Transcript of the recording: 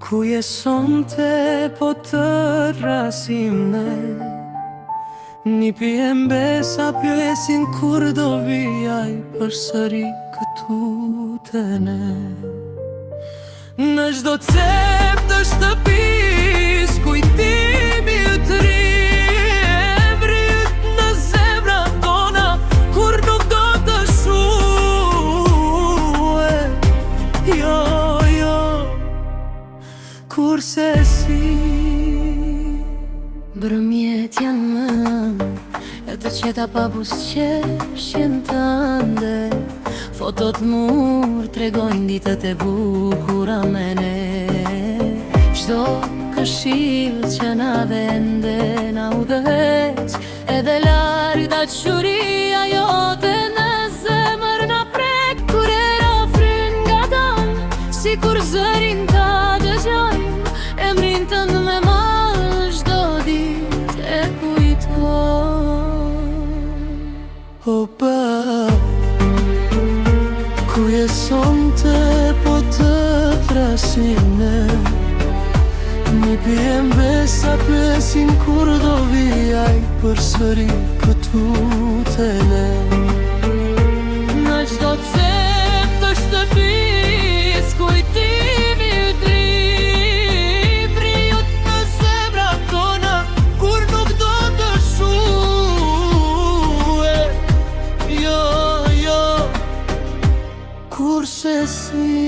Ku jesonte po të rasim ne, një pjembe sa pjesin kur do vijaj përsëri këtu të ne. Në çdo cep të shtëpis kujtimi yt ri, emri yt në zemra tona kur nuk do të shuhe. Jo, jo, kurse si bërmjet janë më e të qeta pa busqeshjen tënde. Fotot mur tregojnë ditët e bukura me ne. Çdo këshill që na vende na udhëheq, edhe larg dashuria jote në zemër na prek. Kur era fryn nga dal, sikur zërin ta dëgjojmë, emrin tënd me mal çdo ditë e kujtoj. Opa, ku jesonte po të frasim ne, një pjembe sa pjesin kur do vijaj përsëri këtu të ne. Në çdo cep të shtëpis kujtimi yt ri, emri yt në zemra tona kur nuk do të shuhe. Jo, jo, kurse si